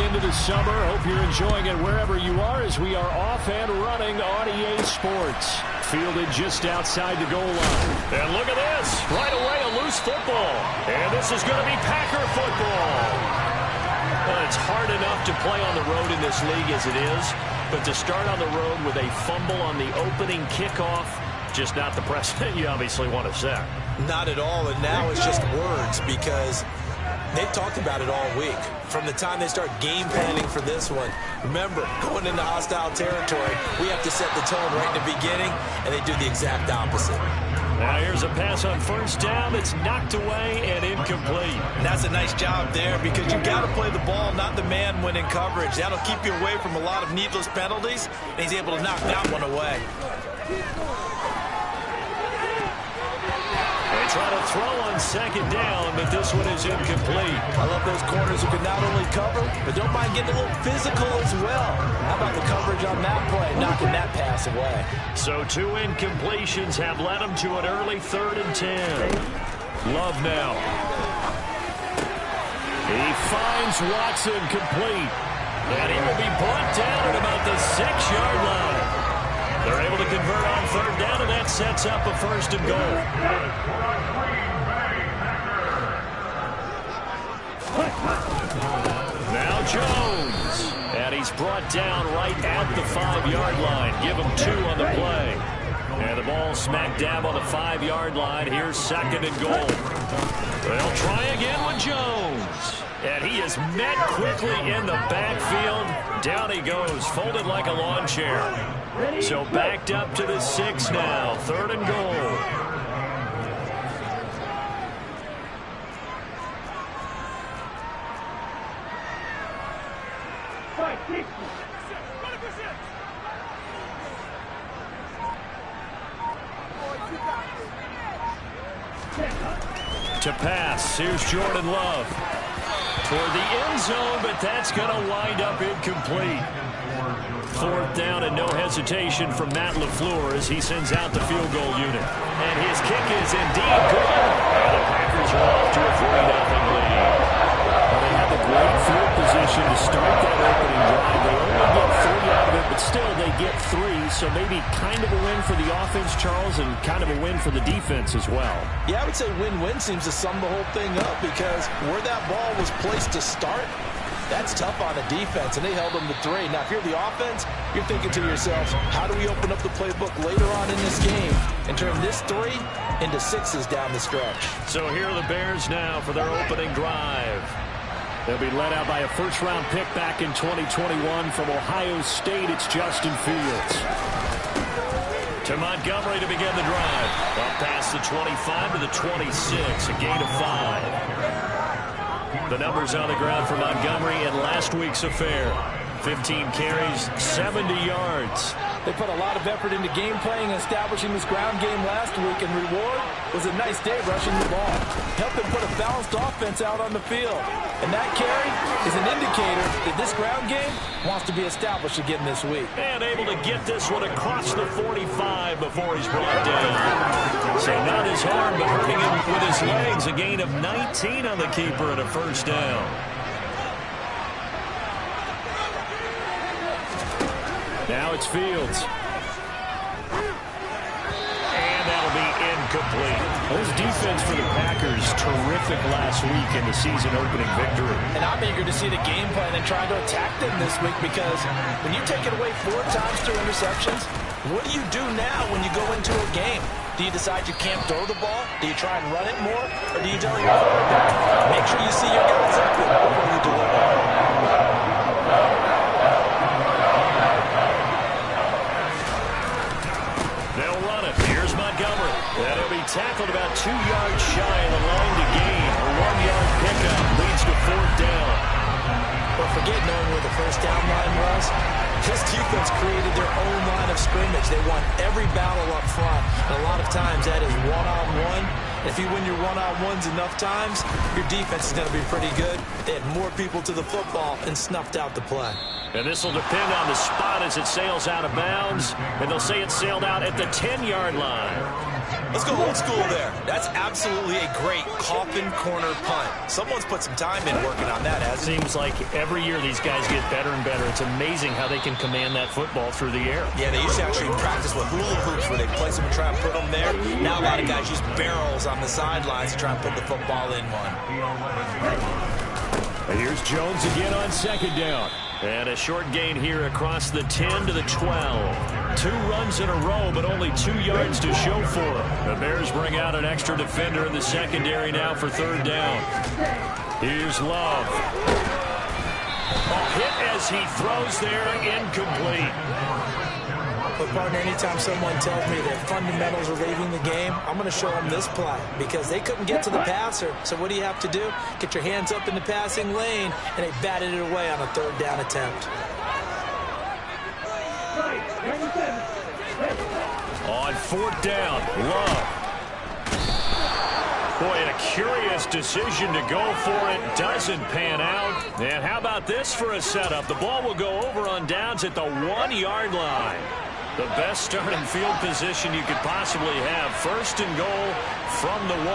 into the summer. Hope you're enjoying it wherever you are as we are off and running on EA Sports. Fielded just outside the goal line. And look at this. Right away, a loose football. And this is going to be Packer football. Well, it's hard enough to play on the road in this league as it is. But to start on the road with a fumble on the opening kickoff, just not the precedent you obviously want to set. Not at all, and now it's just words because they've talked about it all week. From the time they start game planning for this one, remember, going into hostile territory, we have to set the tone right in the beginning, and they do the exact opposite. Now here's a pass on first down that's knocked away and incomplete. And that's a nice job there because you've got to play the ball, not the man when in coverage. That'll keep you away from a lot of needless penalties, and he's able to knock that one away. They try to throw on second down, but this one is incomplete. I love those corners who can not only cover, but don't mind getting a little physical as well. How about the coverage on that play, knocking that pass away? So 2 incompletions have led them to an early 3rd and 10. Love now. He finds Watson complete. And he will be brought down at about the 6-yard line. They're able to convert on 3rd down, and that sets up a 1st and goal. Now Jones. And he's brought down right at the 5-yard line. Give him 2 on the play. And the ball smack dab on the 5-yard line. Here's 2nd and goal. They'll try again with Jones. And he is met quickly in the backfield. Down he goes, folded like a lawn chair. So backed up to the 6 now. 3rd and goal. To pass, here's Jordan Love. Toward the end zone, but that's going to wind up incomplete. 4th down and no hesitation from Matt LaFleur as he sends out the field goal unit. And his kick is indeed good. And the Packers are off to a 3-0 lead. Well, they have a great field position to start that opening drive. They only get 3 out of it, but still they get 3. So maybe kind of a win for the offense, Charles, and kind of a win for the defense as well. Yeah, I would say win-win seems to sum the whole thing up because where that ball was placed to start, that's tough on the defense, and they held them to 3. Now, if you're the offense, you're thinking to yourselves, how do we open up the playbook later on in this game and turn this 3 into 6s down the stretch? So here are the Bears now for their opening drive. They'll be led out by a first-round pick back in 2021 from Ohio State. It's Justin Fields. To Montgomery to begin the drive. Up past the 25 to the 26, a gain of 5. The numbers on the ground for Montgomery in last week's affair. 15 carries, 70 yards. They put a lot of effort into game playing and establishing this ground game last week, and reward was a nice day rushing the ball. Helped them put a balanced offense out on the field. And that carry is an indicator that this ground game wants to be established again this week. And able to get this one across the 45 before he's brought down. So not his arm, but hurting him with his legs. A gain of 19 on the keeper and a 1st down. Now it's Fields. And that'll be incomplete. This defense for the Packers, terrific last week in the season opening victory. And I'm eager to see the game plan and try to attack them this week because when you take it away 4 times through interceptions, what do you do now when you go into a game? Do you decide you can't throw the ball? Do you try and run it more? Or do you tell your quarterback, make sure you see your guys open before you deliver? That'll be tackled about 2 yards shy of the line to gain. A 1-yard pickup leads to 4th down. But forget knowing where the first down line was. This defense created their own line of scrimmage. They won every battle up front. And a lot of times that is one-on-one. If you win your one-on-ones enough times, your defense is going to be pretty good. They had more people to the football and snuffed out the play. And this will depend on the spot as it sails out of bounds. And they'll say it sailed out at the 10-yard line. Let's go old school there. That's absolutely a great coffin corner punt. Someone's put some time in working on that, hasn't it? Seems like every year these guys get better and better. It's amazing how they can command that football through the air. Yeah, they used to actually practice with hula hoops where they place them and try and put them there. Now a lot of guys use barrels on the sidelines to try and put the football in one. Here's Jones again on second down. And a short gain here across the 10 to the 12. 2 runs in a row, but only 2 yards to show for it. The Bears bring out an extra defender in the secondary now for third down. Here's Love. A hit as he throws there, incomplete. But, partner, anytime someone tells me that fundamentals are leaving the game, I'm going to show them this play because they couldn't get to the passer. So what do you have to do? Get your hands up in the passing lane, and they batted it away on a third down attempt. On fourth down, Love. Boy, a curious decision to go for it. Doesn't pan out. And how about this for a setup? The ball will go over on downs at the 1-yard line. The best starting field position you could possibly have. First and goal from the 1.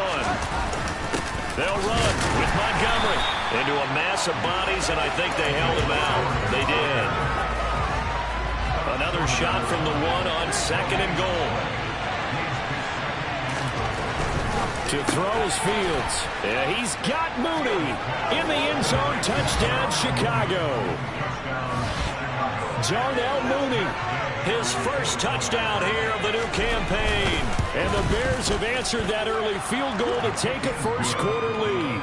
They'll run with Montgomery into a mass of bodies, and I think they held him out. They did. Another shot from the 1 on second and goal. To throw is Fields. Yeah, he's got Mooney in the end zone. Touchdown, Chicago. Darnell Mooney. His first touchdown here of the new campaign. And the Bears have answered that early field goal to take a first quarter lead.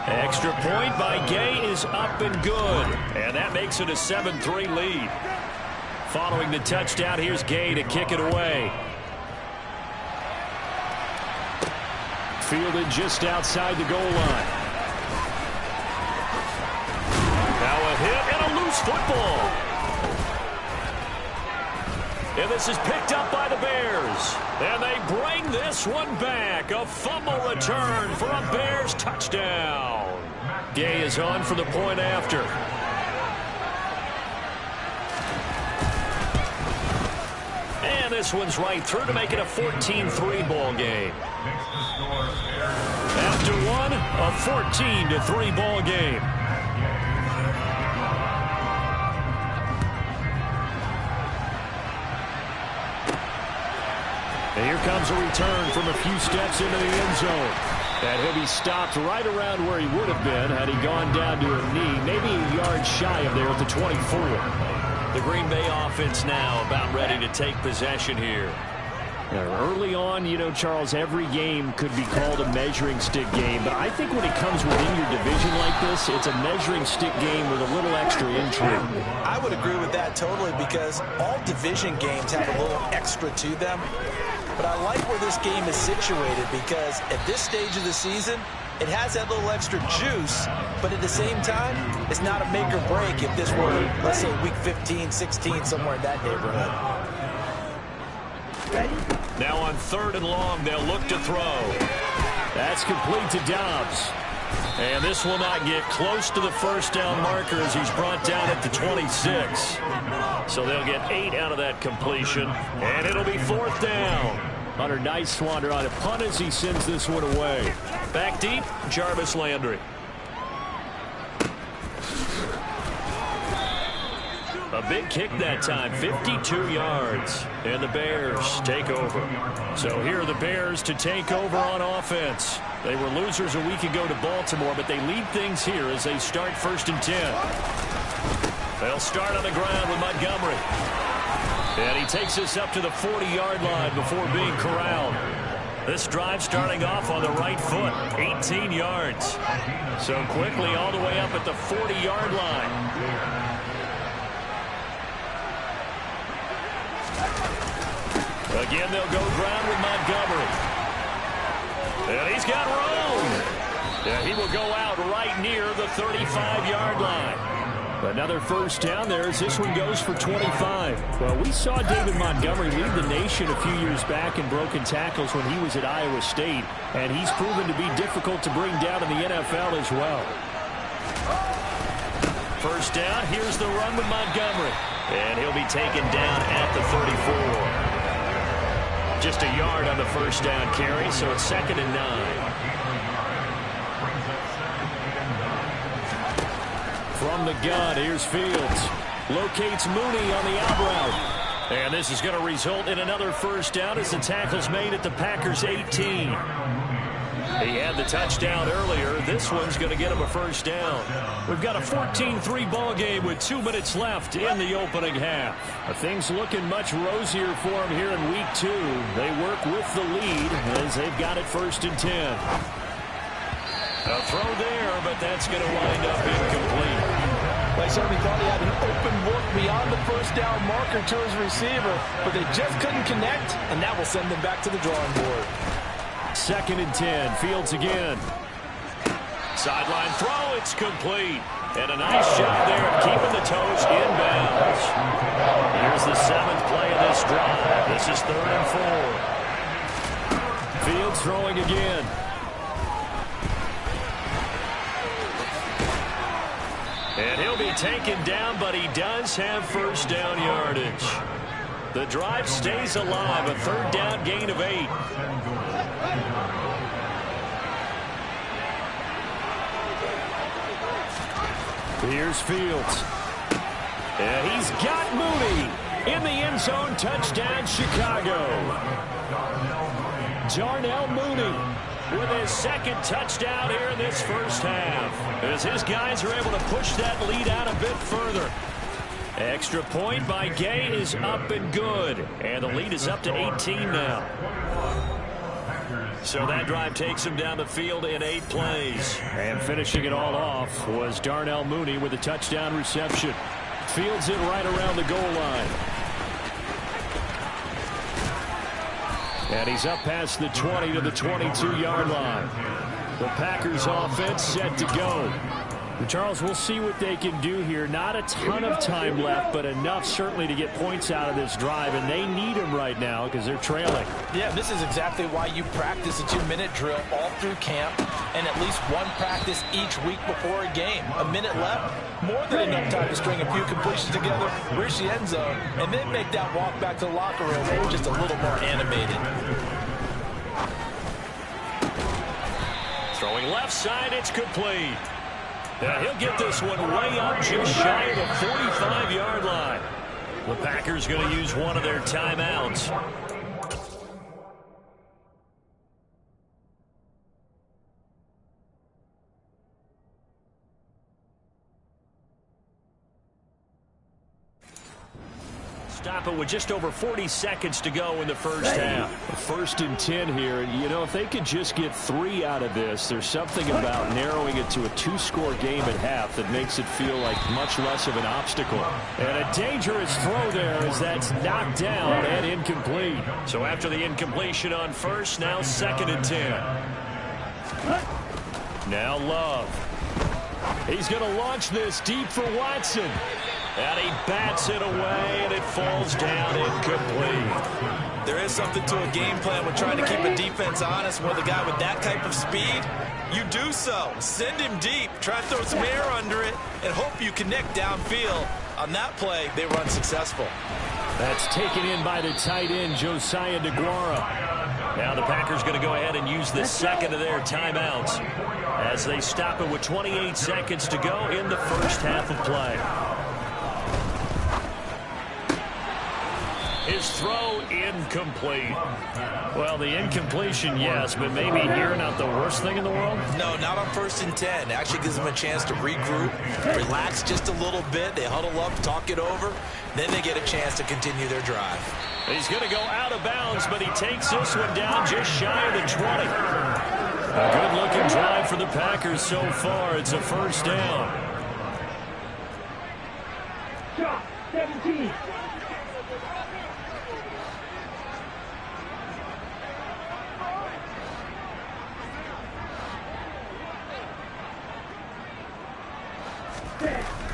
Extra point by Gay is up and good. And that makes it a 7-3 lead. Following the touchdown, here's Gay to kick it away. Fielded just outside the goal line. Now a hit and a loose football. And this is picked up by the Bears. And they bring this one back. A fumble return for a Bears touchdown. Gay is on for the point after. And this one's right through to make it a 14-3 ball game. After one, a 14-3 ball game. And here comes a return from a few steps into the end zone. And he'll be stopped right around where he would have been had he gone down to a knee, maybe a yard shy of there at the 24. The Green Bay offense now about ready to take possession here. Early on, you know, Charles, every game could be called a measuring stick game. But I think when it comes within your division like this, it's a measuring stick game with a little extra intrigue. I would agree with that totally because all division games have a little extra to them. But I like where this game is situated because at this stage of the season, it has that little extra juice, but at the same time, it's not a make or break if this were, let's say, week 15, 16, somewhere in that neighborhood. Now on third and long, they'll look to throw. That's complete to Dobbs. And this will not get close to the first down marker as he's brought down at the 26. So they'll get 8 out of that completion, and it'll be fourth down. Hunter, nice swander on a punt as he sends this one away. Back deep, Jarvis Landry. A big kick that time, 52 yards. And the Bears take over. So here are the Bears to take over on offense. They were losers a week ago to Baltimore, but they lead things here as they start first and 10. They'll start on the ground with Montgomery. And he takes us up to the 40-yard line before being corralled. This drive starting off on the right foot, 18 yards. So quickly all the way up at the 40-yard line. Again, they'll go ground with Montgomery. And he's got room. Yeah, he will go out right near the 35-yard line. Another first down there as this one goes for 25. Well, we saw David Montgomery lead the nation a few years back in broken tackles when he was at Iowa State, and he's proven to be difficult to bring down in the NFL as well. First down, here's the run with Montgomery. And he'll be taken down at the 34. Just a yard on the first down carry, so it's 2nd and 9. From the gun, here's Fields. Locates Mooney on the out route. And this is going to result in another first down as the tackle's made at the Packers' 18. He had the touchdown earlier. This one's going to get him a first down. We've got a 14-3 ball game with 2 minutes left in the opening half. Things looking much rosier for him here in week 2. They work with the lead as they've got it 1st and 10. A throw there, but that's going to wind up incomplete. They certainly thought he had an open look beyond the first down marker to his receiver, but they just couldn't connect, and that will send them back to the drawing board. 2nd and 10. Fields again. Sideline throw. It's complete. And a nice job there of keeping the toes inbounds. Here's the 7th play of this drive. This is 3rd and 4. Fields throwing again. And he'll be taken down, but he does have first down yardage. The drive stays alive, a 3rd down gain of 8. Here's Fields. And he's got Mooney in the end zone. Touchdown, Chicago. Darnell Mooney with his 2nd touchdown here in this first half, as his guys are able to push that lead out a bit further. Extra point by Gay is up and good, and the lead is up to 18 now. So that drive takes him down the field in 8 plays. And finishing it all off was Darnell Mooney with a touchdown reception. Fields it right around the goal line. And he's up past the 20 to the 22-yard line. The Packers offense set to go. Charles, we'll see what they can do here. Not a ton of time left, but enough certainly to get points out of this drive, and they need them right now because they're trailing. Yeah, this is exactly why you practice a 2-minute drill all through camp and at least one practice each week before a game. A minute left, more than enough time to string a few completions together, reach the end zone, and then make that walk back to the locker room just a little more animated. Throwing left side, it's complete. He'll get this one way up just shy of the 45-yard line. The Packers going to use one of their timeouts. Stop it with just over 40 seconds to go in the first half. 1st and 10 here. You know, if they could just get 3 out of this, there's something about narrowing it to a 2-score game at half that makes it feel like much less of an obstacle. And a dangerous throw there as that's knocked down and incomplete. So after the incompletion on first, now 2nd and 10. Now Love. He's going to launch this deep for Watson. And he bats it away, and it falls down incomplete. There is something to a game plan when trying to keep a defense honest with a guy with that type of speed. You do so. Send him deep. Try to throw some air under it and hope you connect downfield. On that play, they were unsuccessful. That's taken in by the tight end, Josiah DeGuara. Now the Packers going to go ahead and use the 2nd of their timeouts as they stop it with 28 seconds to go in the first half of play. His throw incomplete. Well, the incompletion, yes, but maybe here not the worst thing in the world? No, not on 1st and 10. Actually gives them a chance to regroup, relax just a little bit. They huddle up, talk it over. Then they get a chance to continue their drive. He's going to go out of bounds, but he takes this one down just shy of the 20. A good-looking drive for the Packers so far. It's a first down. 17.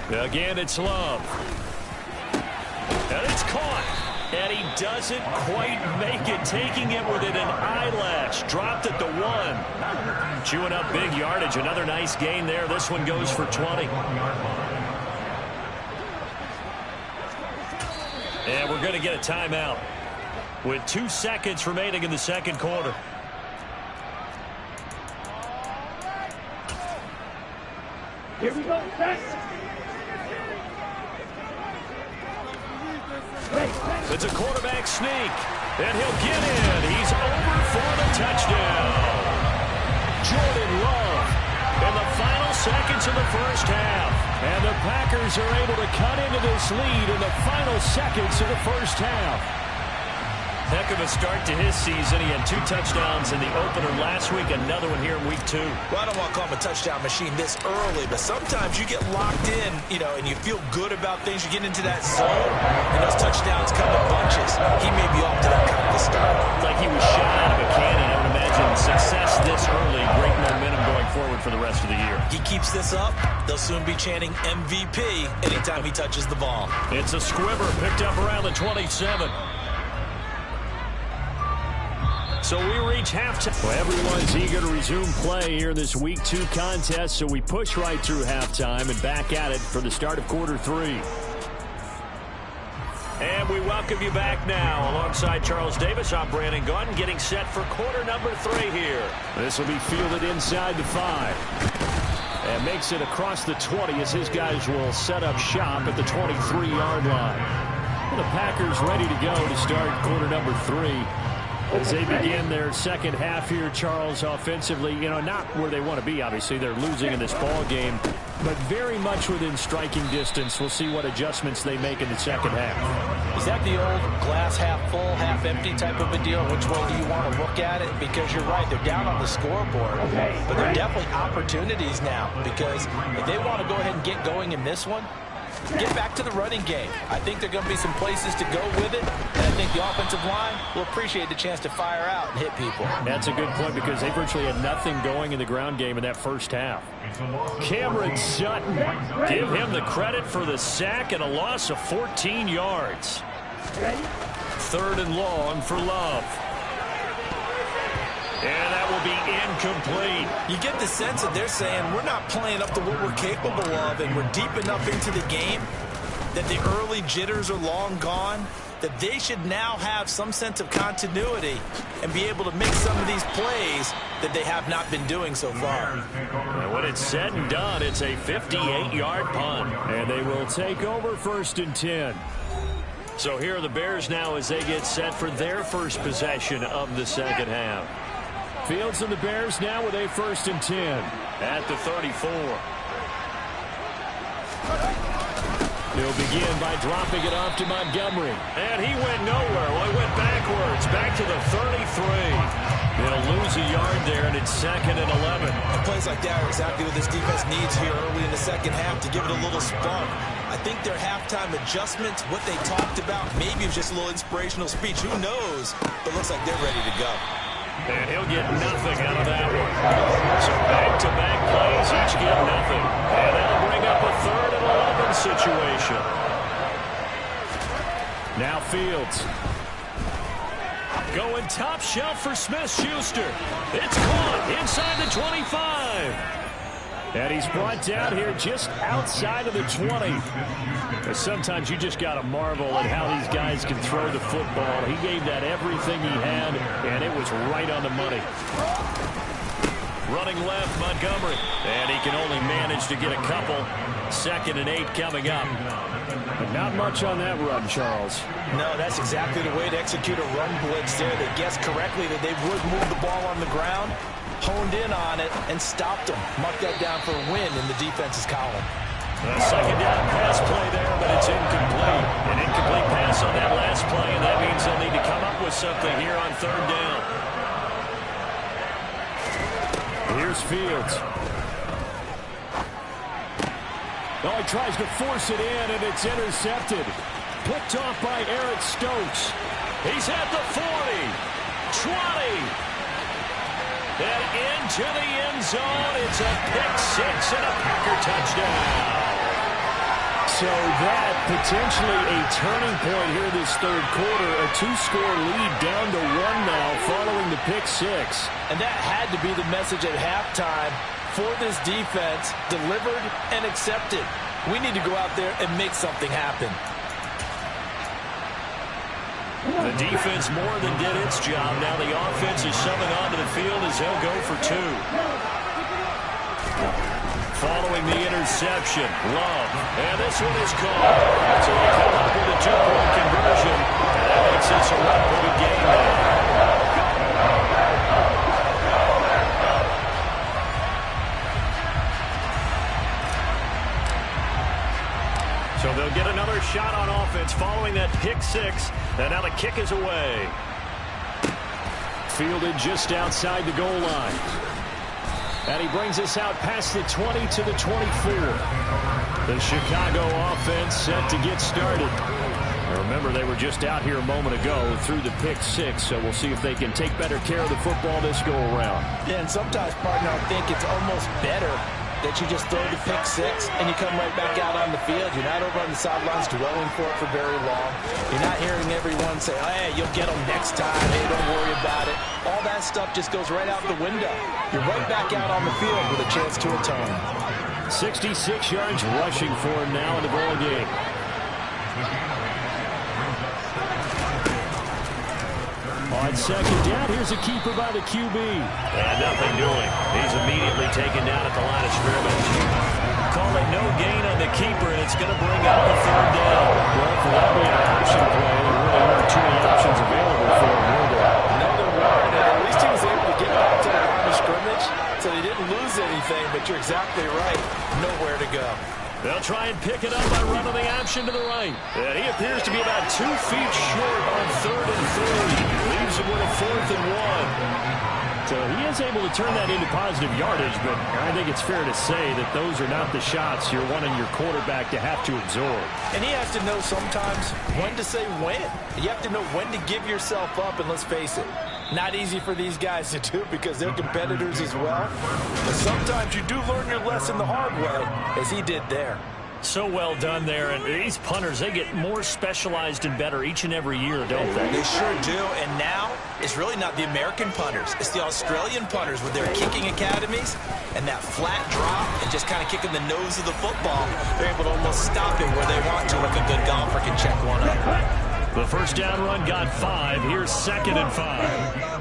Again, it's Love. And it's caught. And he doesn't quite make it, taking it within an eyelash. Dropped at the 1. Chewing up big yardage. Another nice gain there. This one goes for 20. And we're going to get a timeout. with 2 seconds remaining in the second quarter. Here we go, set. It's a quarterback sneak, and he'll get in. He's over for the touchdown. Jordan Love in the final seconds of the first half. And the Packers are able to cut into this lead in the final seconds of the first half. Heck of a start to his season. He had 2 touchdowns in the opener last week, another one here in week 2. Well, I don't want to call him a touchdown machine this early, but sometimes you get locked in, and you feel good about things. You get into that zone, and those touchdowns come in bunches. He may be off to that kind of a start. Like he was shot out of a cannon. I would imagine success this early, great momentum going forward for the rest of the year. He keeps this up, they'll soon be chanting MVP anytime he touches the ball. It's a squibber picked up around the 27. So we reach halftime. Well, everyone's eager to resume play here in this Week 2 contest, so we push right through halftime and back at it for the start of quarter 3. And we welcome you back now. Alongside Charles Davis, I'm Brandon Gunn, getting set for quarter number 3 here. This will be fielded inside the 5. And makes it across the 20 as his guys will set up shop at the 23-yard line. Well, the Packers ready to go to start quarter number 3. As they begin their second half here, Charles, offensively, not where they want to be, obviously. They're losing in this ball game, but very much within striking distance. We'll see what adjustments they make in the second half. Is that the old glass half full, half empty type of a deal? Which way do you want to look at it? Because you're right, they're down on the scoreboard, but they're definitely opportunities now, because if they want to go ahead and get going in this one, get back to the running game. I think there are going to be some places to go with it, and I think the offensive line will appreciate the chance to fire out and hit people. That's a good point because they virtually had nothing going in the ground game in that first half. Cameron Sutton, give him the credit for the sack and a loss of 14 yards. 3rd and long for Love. And that will be incomplete. You get the sense that they're saying we're not playing up to what we're capable of, and we're deep enough into the game that the early jitters are long gone, that they should now have some sense of continuity and be able to make some of these plays that they have not been doing so far. And when it's said and done, it's a 58-yard punt. And they will take over 1st and 10. So here are the Bears now as they get set for their first possession of the second half. Fields and the Bears now with a 1st and 10 at the 34. They'll begin by dropping it off to Montgomery. And he went nowhere. Well, he went backwards, back to the 33. They'll lose a yard there, and it's 2nd and 11. Plays like that are exactly what this defense needs here early in the second half to give it a little spark. I think their halftime adjustments, what they talked about, maybe it was just a little inspirational speech. Who knows? But looks like they're ready to go. And he'll get nothing out of that one. So back-to-back plays, each get nothing. And that'll bring up a 3rd and 11 situation. Now Fields. Going top shelf for Smith-Schuster. It's caught inside the 25. And he's brought down here just outside of the 20. Sometimes you just got to marvel at how these guys can throw the football. He gave that everything he had, and it was right on the money. Running left, Montgomery. And he can only manage to get a couple. 2nd and 8 coming up. But not much on that run, Charles. No, that's exactly the way to execute a run blitz there. They guessed correctly that they would move the ball on the ground, honed in on it, and stopped them. Marked that down for a win in the defense's column. A 2nd down pass play there, but it's incomplete. An incomplete pass on that last play, and that means they'll need to come up with something here on 3rd down. Here's Fields. Oh, he tries to force it in, and it's intercepted. Picked off by Eric Stokes. He's at the 40, 20. And into the end zone. It's a pick-6 and a Packer touchdown. So that potentially a turning point here this 3rd quarter. A 2-score lead down to 1 now following the pick-6. And that had to be the message at halftime for this defense. Delivered and accepted. We need to go out there and make something happen. The defense more than did its job. Now the offense is subbing onto the field as they'll go for 2. Following the interception, Love. And this one is caught. So they come up with a 2-point conversion. And that makes this a one-point game now. So they'll get another shot on offense following that pick 6. And now the kick is away. Fielded just outside the goal line. And he brings us out past the 20 to the 24. The Chicago offense set to get started. Remember, they were just out here a moment ago through the pick 6, so we'll see if they can take better care of the football this go-around. Yeah, and sometimes, partner, I think it's almost better that you just throw the pick 6 and you come right back out on the field. You're not over on the sidelines dwelling for it for very long. You're not hearing everyone say, hey, you'll get them next time. Hey, don't worry about it. All that stuff just goes right out the window. You're right back out on the field with a chance to atone. 66 yards rushing for him now in the ball game. On second down, here's a keeper by the QB. And nothing doing. He's immediately taken down at the line of scrimmage. Call it no gain on the keeper, and it's going to bring up the 3rd down. Well, for that being an option play, there really weren't too many options available for him, were there? No, there weren't, and at least he was able to get back to the line of scrimmage, so he didn't lose anything, but you're exactly right. Nowhere to go. They'll try and pick it up by running the option to the right. And he appears to be about 2 feet short on 3rd and 3. Leaves him with a 4th and 1. So he is able to turn that into positive yardage, but I think it's fair to say that those are not the shots you're wanting your quarterback to have to absorb. And he has to know sometimes when to say when. You have to know when to give yourself up, and let's face it, not easy for these guys to do because they're competitors as well. But sometimes you do learn your lesson the hard way, as he did there. So well done there. And these punters, they get more specialized and better each and every year, don't they? They sure do. And now it's really not the American punters. It's the Australian punters with their kicking academies and that flat drop and just kind of kicking the nose of the football. They're able to almost stop it where they want to, like a good golfer can check one up. The first down run got 5. Here's 2nd and 5.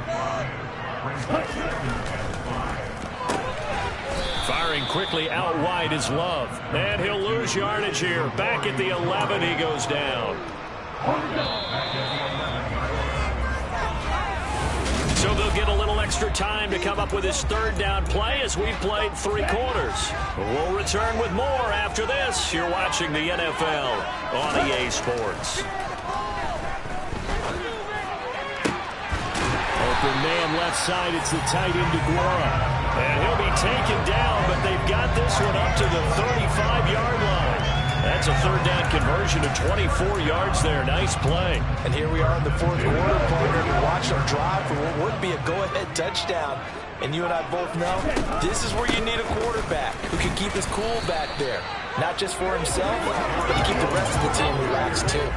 Firing quickly out wide is Love. And he'll lose yardage here. Back at the 11, he goes down. So they'll get a little extra time to come up with his 3rd down play as we've played 3 quarters. We'll return with more after this. You're watching the NFL on EA Sports. Open man left side, it's the tight end DeGuara. And he'll be taken down, but they've got this one up to the 35-yard line. That's a 3rd down conversion of 24 yards there. Nice play. And here we are in the 4th quarter, partner, to watch them drive for what would be a go-ahead touchdown. And you and I both know this is where you need a quarterback who can keep his cool back there. Not just for himself, but to keep the rest of the team relaxed, too.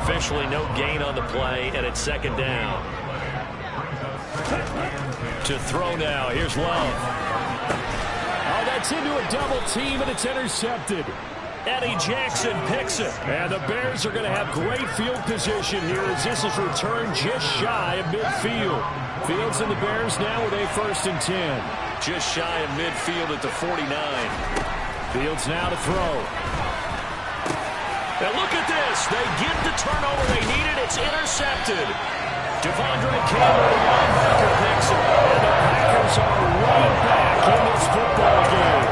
Officially no gain on the play, and it's 2nd down. To throw now. Here's Love. Oh, that's into a double team, and it's intercepted. Eddie Jackson picks it. And the Bears are going to have great field position here as this is returned just shy of midfield. Fields and the Bears now with a 1st and 10. Just shy of midfield at the 49. Fields now to throw. Now look at this. They get the turnover they needed. It's intercepted. Devondre Campbell, linebacker, picks it. And the Packers are right back in this football game.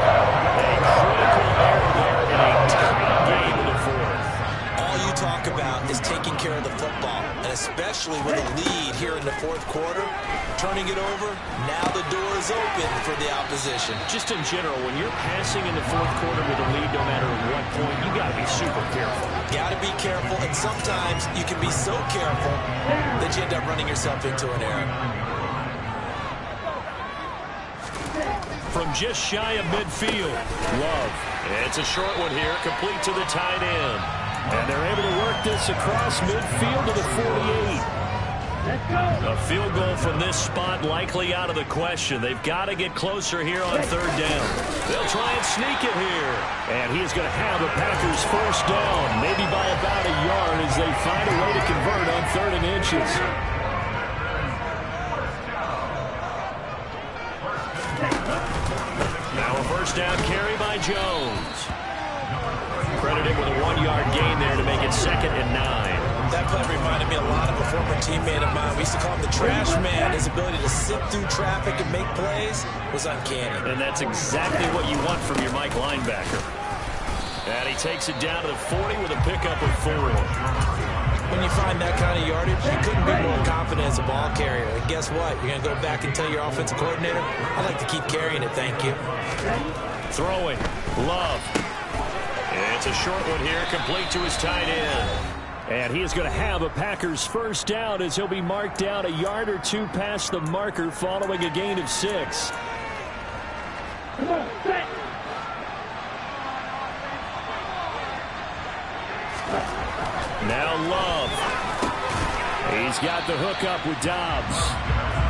A critical error there in a tight game in the 4th. All you talk about is taking care of the football, and especially with a lead here in the 4th quarter. Turning it over, now the door is open for the opposition. Just in general, when you're passing in the 4th quarter with a lead, no matter what point, you got to be super careful. Got to be careful, and sometimes you can be so careful that you end up running yourself into an error. From just shy of midfield, Love. It's a short one here, complete to the tight end. And they're able to work this across midfield to the 48. Let's go. A field goal from this spot likely out of the question. They've got to get closer here on third down. They'll try and sneak it here. And he is going to have the Packers first down, maybe by about a yard as they find a way to convert on 3rd and inches. Now a first down carry by Jones. Credited with a 1-yard gain there to make it 2nd and 9. That play reminded me a lot of a former teammate of mine. We used to call him the trash man. His ability to sit through traffic and make plays was uncanny. And that's exactly what you want from your Mike linebacker. And he takes it down to the 40 with a pickup of 4. When you find that kind of yardage, you couldn't be more confident as a ball carrier. And guess what? You're going to go back and tell your offensive coordinator, I'd like to keep carrying it, thank you. Throwing. Love. It's a short one here, complete to his tight end. And he is going to have a Packers first down as he'll be marked down a yard or 2 past the marker following a gain of 6. Come on, set. Now Love. He's got the hook up with Dobbs.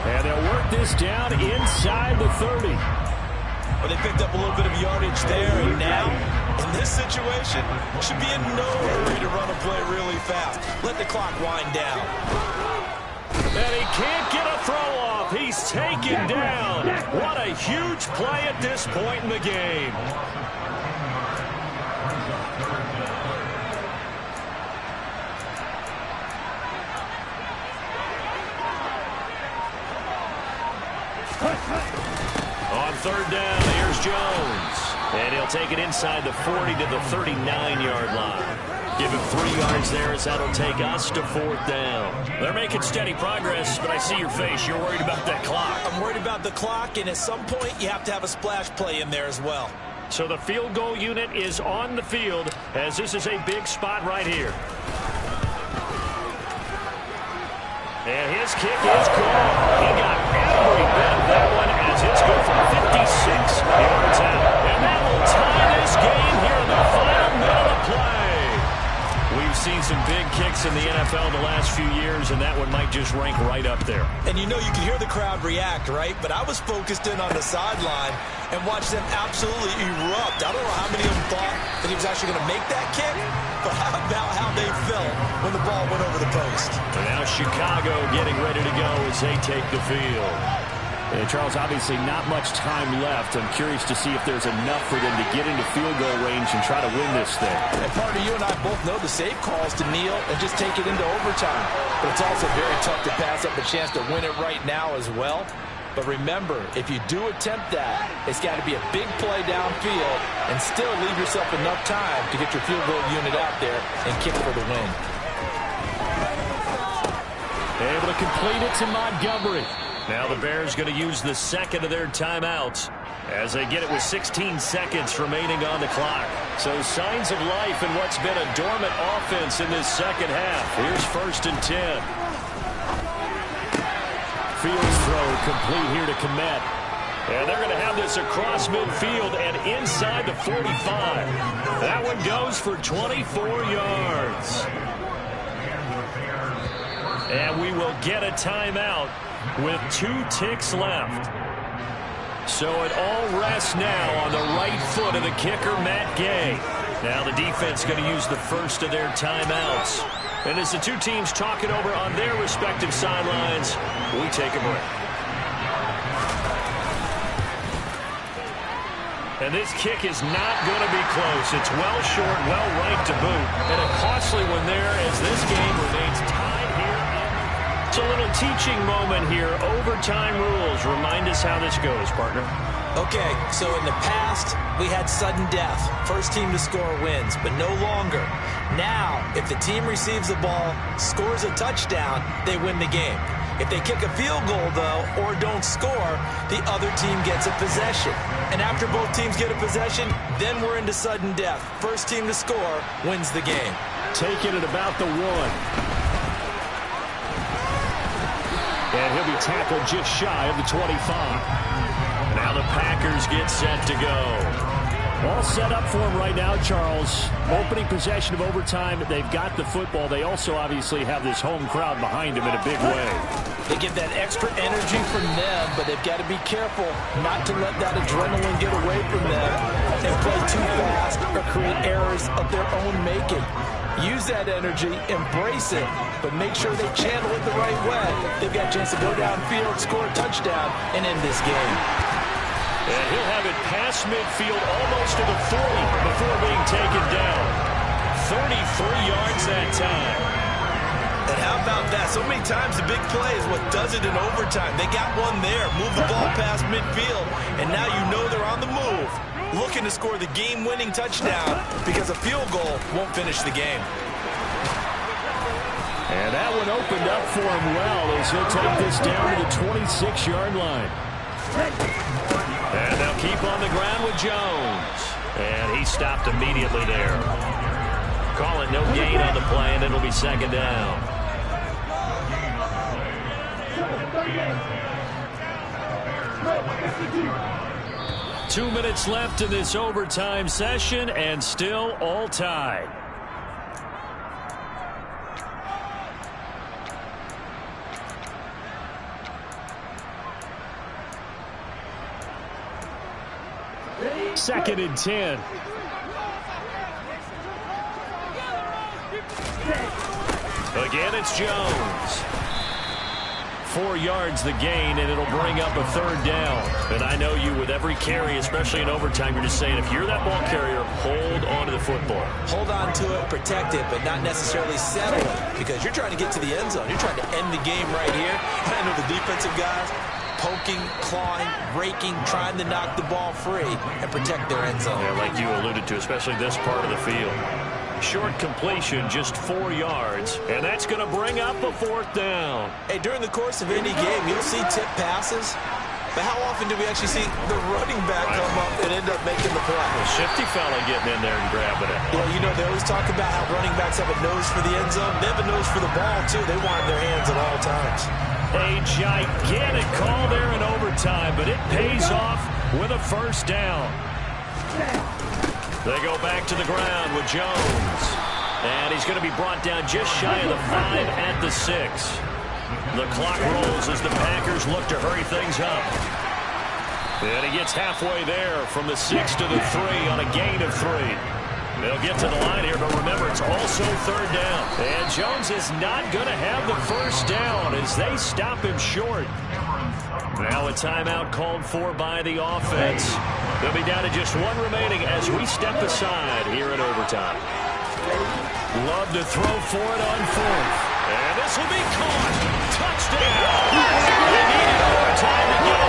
And they'll work this down inside the 30. Well, they picked up a little bit of yardage there, and now, in this situation, should be in no hurry to run a play really fast. Let the clock wind down. And he can't get a throw off. He's taken down. What a huge play at this point in the game. On third down, here's Jones. And he'll take it inside the 40 to the 39-yard line. Give him 3 yards there as that'll take us to 4th down. They're making steady progress, but I see your face. You're worried about that clock. I'm worried about the clock, and at some point, you have to have a splash play in there as well. So the field goal unit is on the field as this is a big spot right here. And his kick is gone. He got every bit of that one as it's good from 56 yards out. And that will tie this game here in the final minute of play. We've seen some big kicks in the NFL the last few years, and that one might just rank right up there. And you know you can hear the crowd react, right? But I was focused in on the sideline and watched them absolutely erupt. I don't know how many of them thought that he was actually going to make that kick, but how about how they felt when the ball went over the post? And now Chicago getting ready to go as they take the field. And Charles, obviously not much time left. I'm curious to see if there's enough for them to get into field goal range and try to win this thing. And partner, you and I both know the safe calls to kneel and just take it into overtime. But it's also very tough to pass up a chance to win it right now as well. But remember, if you do attempt that, it's got to be a big play downfield and still leave yourself enough time to get your field goal unit out there and kick for the win. Able to complete it to Montgomery. Now the Bears going to use the second of their timeouts as they get it with 16 seconds remaining on the clock. So signs of life in what's been a dormant offense in this second half. Here's 1st and 10. Fields throw complete here to Kmet. And they're going to have this across midfield and inside the 45. That one goes for 24 yards. And we will get a timeout with 2 ticks left. So it all rests now on the right foot of the kicker, Matt Gay. Now the defense going to use the first of their timeouts. And as the two teams talk it over on their respective sidelines, we take a break. And this kick is not going to be close. It's well short, well right to boot. And a costly one there as this game remains tied here. It's a little teaching moment here. Overtime rules. Remind us how this goes, partner. Okay, so in the past, we had sudden death. First team to score wins, but no longer. Now, if the team receives the ball, scores a touchdown, they win the game. If they kick a field goal, though, or don't score, the other team gets a possession. And after both teams get a possession, then we're into sudden death. First team to score wins the game. Taking it about the 1. And he'll be tackled just shy of the 25. Now the Packers get set to go. All set up for him right now, Charles. Opening possession of overtime. They've got the football. They also obviously have this home crowd behind them in a big way. They get that extra energy from them, but they've got to be careful not to let that adrenaline get away from them and play too fast or create errors of their own making. Use that energy, embrace it, but make sure they channel it the right way. They've got a chance to go downfield, score a touchdown, and end this game. And he'll have it past midfield almost to the 40 before being taken down. 33 yards that time. And how about that? So many times the big play is what does it in overtime. They got one there, move the ball past midfield, and now you know they're on the move, looking to score the game-winning touchdown because a field goal won't finish the game. And that one opened up for him well as he'll take this down to the 26-yard line. And they'll keep on the ground with Jones. And he stopped immediately there. Call it no gain on the play, and it'll be second down. 2 minutes left in this overtime session, and still all tied. Second and 10. Again, it's Jones. 4 yards the gain, and it'll bring up a third down. And I know you, with every carry, especially in overtime, you're just saying, if you're that ball carrier, hold on to the football. Hold on to it, protect it, but not necessarily settle it, because you're trying to get to the end zone. You're trying to end the game right here. I know the defensive guys poking, clawing, raking, trying to knock the ball free and protect their end zone. Yeah, like you alluded to, especially this part of the field. Short completion, just 4 yards, and that's going to bring up a fourth down. Hey, during the course of any game, you'll see tip passes, but how often do we actually see the running back come up and end up making the play? A shifty fella getting in there and grabbing it. Yeah, you know, they always talk about how running backs have a nose for the end zone. They have a nose for the ball, too. They want it in their hands at all times. A gigantic call there in overtime, but it pays off with a first down. They go back to the ground with Jones. And he's going to be brought down just shy of the 5 at the 6. The clock rolls as the Packers look to hurry things up. And he gets halfway there from the 6 to the 3 on a gain of 3. They'll get to the line here, but remember, it's also third down. And Jones is not going to have the first down as they stop him short. Now a timeout called for by the offense. They'll be down to just one remaining as we step aside here at overtime. Love to throw for it on fourth. And this will be caught. Touchdown. They needed more time to get